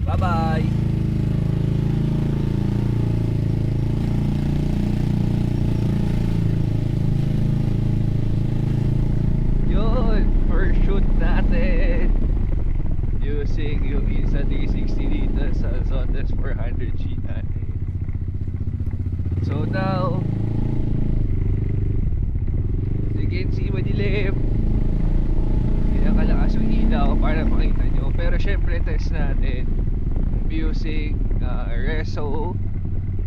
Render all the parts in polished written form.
Bye bye. Yun, first shoot natin using yung isa D60 dito sa Zondas 400G natin. So now, as you can see, madilim. Hindi na kalakas yung ilaw para makita nyo. Pero syempre test natin using Reso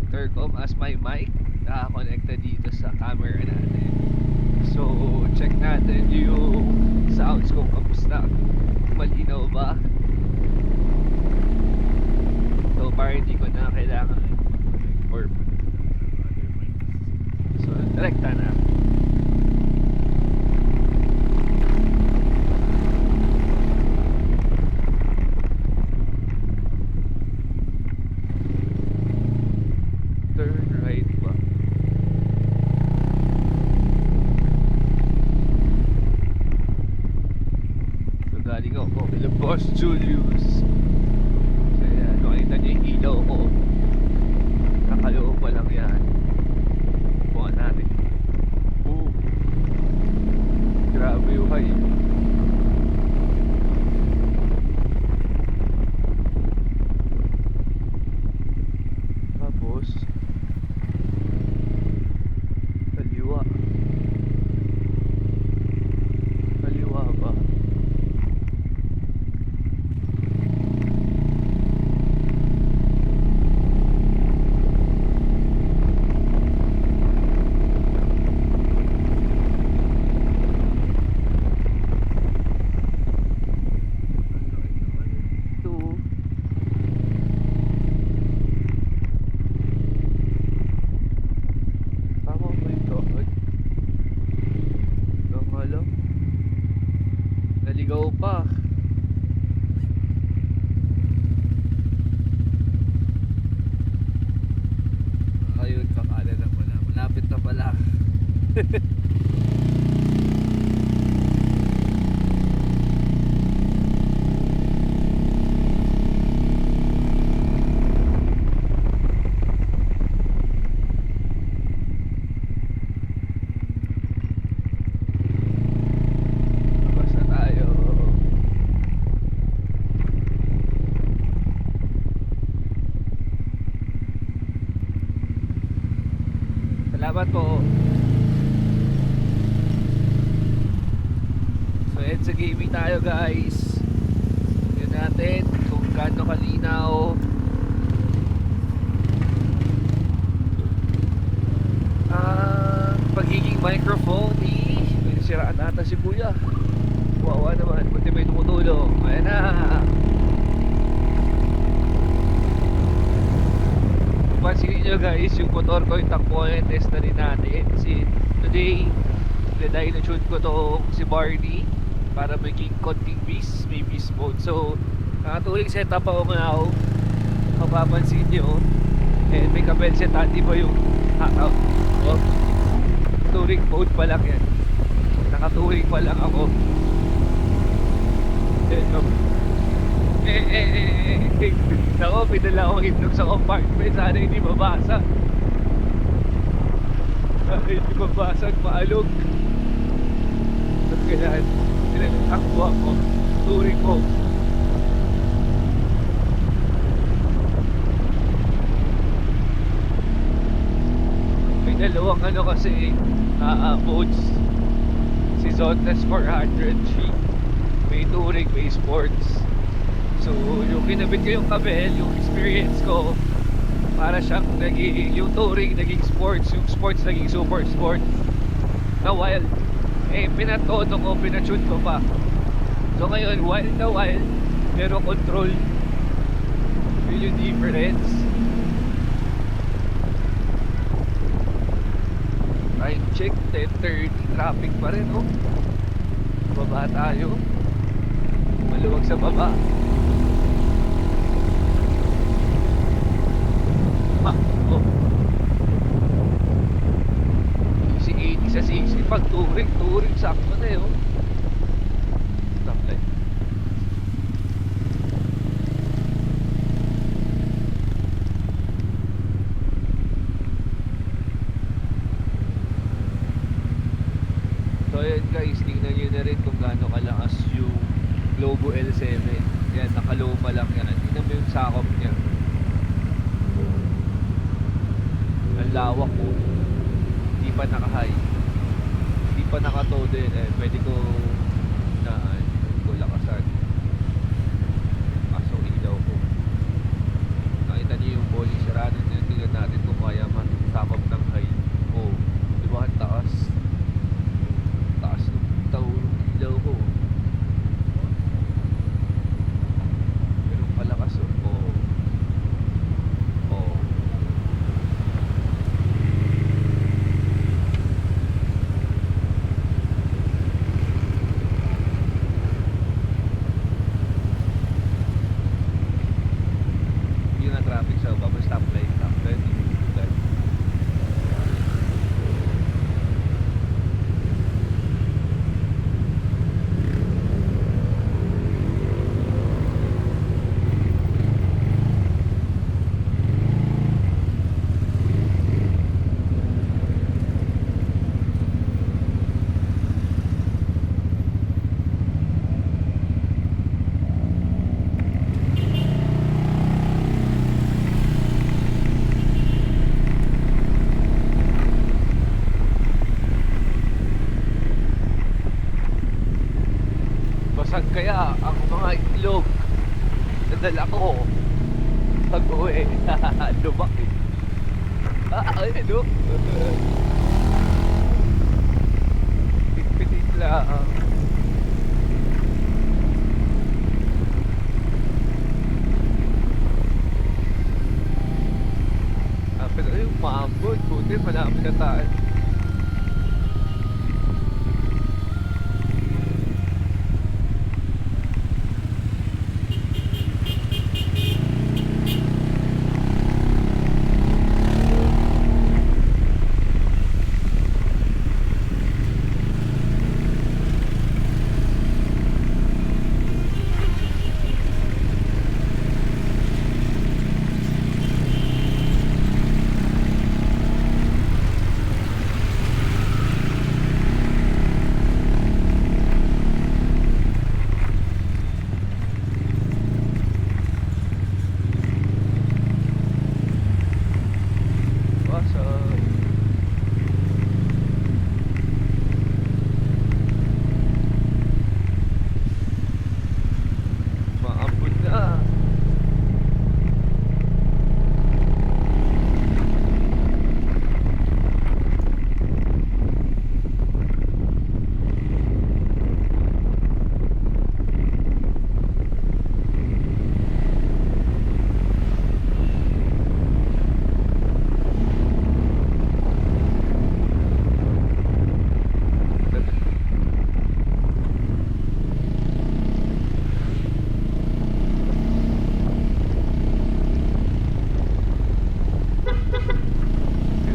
Intercom as my mic. Nakakonekta dito sa camera natin. So check natin yung sounds kung kamusta. Malinaw ba? So para hindi ko na kailangan or so direkta na. Turn right ba? So galing ako kila Boss Julius. So yan, nakita niya yung ilaw ko. Nakaloob pa lang yan. Bukan natin. Grabe yung kayo. Tapos kaliwa. Kaliwa ba? Naligaw pa. Ayun, kakala na pala. Malapit na pala. Labas na tayo. Salamat po. So EDSA gaming tayo guys. Yun natin kung gaano kalinaw. Pagiging microphone may siraan ata si kuya. Wawa naman, buti may tumutulong. Ayan na. Pansin nyo guys, yung motor ko yung takbo yung test na rin natin. Today, dahil na-tune ko to si Barney para maging konting beast, may beast mode. So, nakatuling setup ako ngaw. Mapapansin nyo. And may kabel set, hindi ba yung hataw? Oh, touring mode pa lang yan. Nakaturing pa lang ako. Nako, pinala akong itlog sa compartment. Sana hindi mabasa. Sana hindi mabasag, maalog. At ganyan, tinagtakbo ako. Touring ko. May dalawang ano kasi modes. Si Zondas 400G. May touring, may sports. So yung kinabit ko yung kabel, yung experience ko, para siyang naging, yung touring naging sports, yung sports naging super sport na wild. Eh pinatoto ko, pinatune ko pa. So ngayon wild na wild, pero control. Yun yung difference. Time check, 10:30, traffic pa rin oh. Baba tayo. Maluwag sa baba. Oh. Si 80 sa 60 pag touring sakto na yun. Stop light. ayan guys, tingnan nyo na rin kung gaano kalakas yung Globo L7. Yan, nakaluma lang yan. Tingnan mo yung sakop niya. Ang lawak po. Hindi pa naka-high. Hindi pa naka-todo yun. Eh, pwede ko na lakasan. Kaso ilaw ko. Nakita niyo yung body sarado niya. Tingnan natin kung kaya masakop ng high. Oh, di ba ang taas? Taas ng ilaw ko. Pero palakas oh. Oh. Yung na traffic sa baba, stoplight lang. Pwede. Basag kaya ang mga itlog na dala ko pag uwi. Lubak eh. Ayun no? Pitit lang. Pero yung maambod, buti malapit na tayo. Maambod na.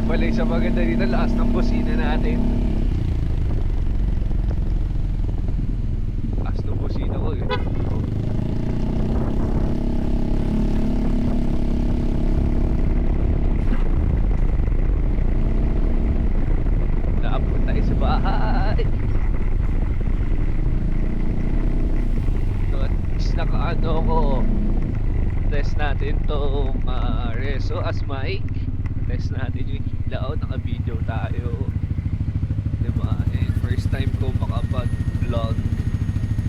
Balik sa maganda dito, lakas ng busina natin. Lakas ng busina ko eh. Naabot tayo sa bahay. So at least naka-ano ko. Test natin tong Reso as mic. Test natin yung ilaw, naka-video tayo. Diba? And first time ko makapag-vlog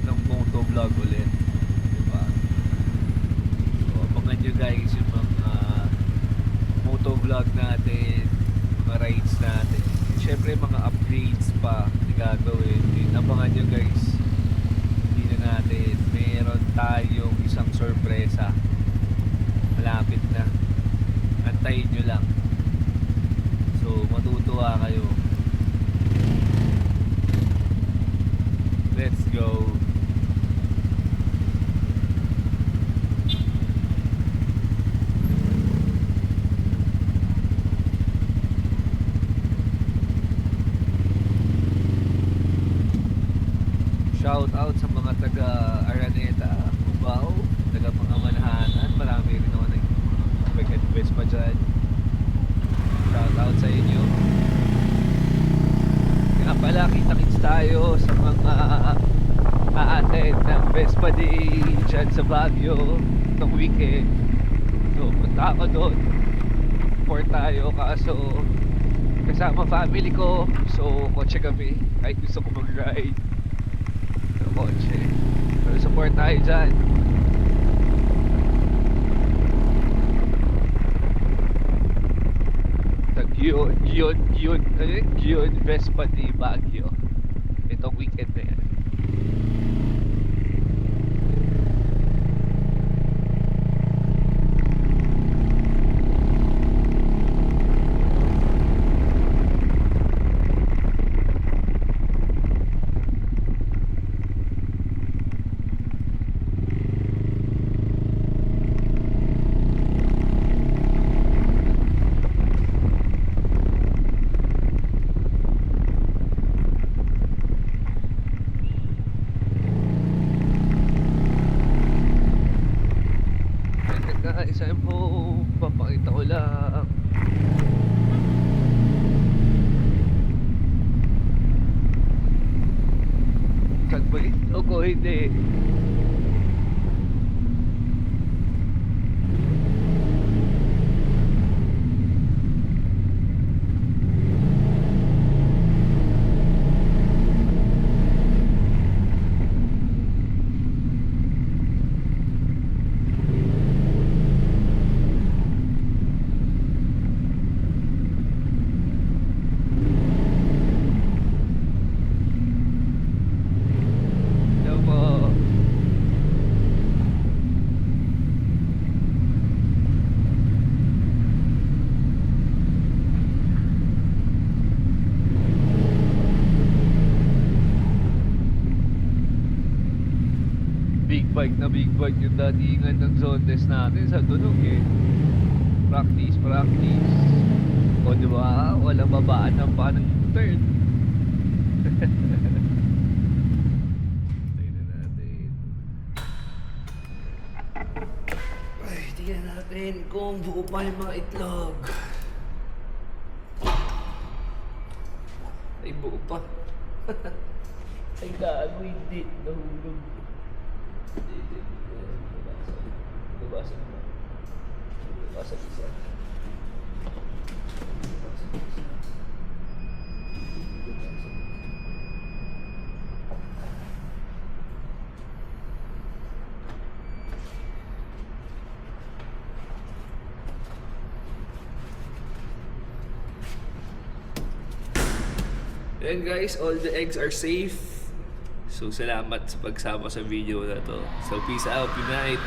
ng motovlog ulit. Diba? So, abangan nyo guys yung mga motovlog natin, mga rides natin. Siyempre mga upgrades pa na gagawin. Abangan nyo guys. Hindi na natin. Meron tayong isang sorpresa. Malapit na. Antayin nyo lang. So, matutuwa kayo. Let's go. Shout out sa mga taga Araneta, Cubao, taga mga Manhanan. Marami rin naman nag-request pa dyan. Shout out sa inyo. Kaya pala, kita-kits tayo tayo sa mga aaten ng Vespa Day dyan sa Baguio ng weekend. So punta ako doon. Support tayo kaso kasama family ko. So kotse kami kahit gusto ko mag-ride. So kotse. So support tayo dyan. Gion Vespa Day Baguio itong weekend na yan. Guys, I'm home. Papakita ko lang. Saan ba ito ko? Hindi. Big bike yung datingan ng zone test natin sa tunog eh. Practice. O diba, walang babaan ng panang turn. Tignan natin. Ay, tignan natin kung buo pa yung mga itlog. Ay, buo pa. Ay, gago, hindi. Nahulog. Nabasag isa. Then guys, all the eggs are safe. So salamat sa pagsama sa video na to. So peace out, good night.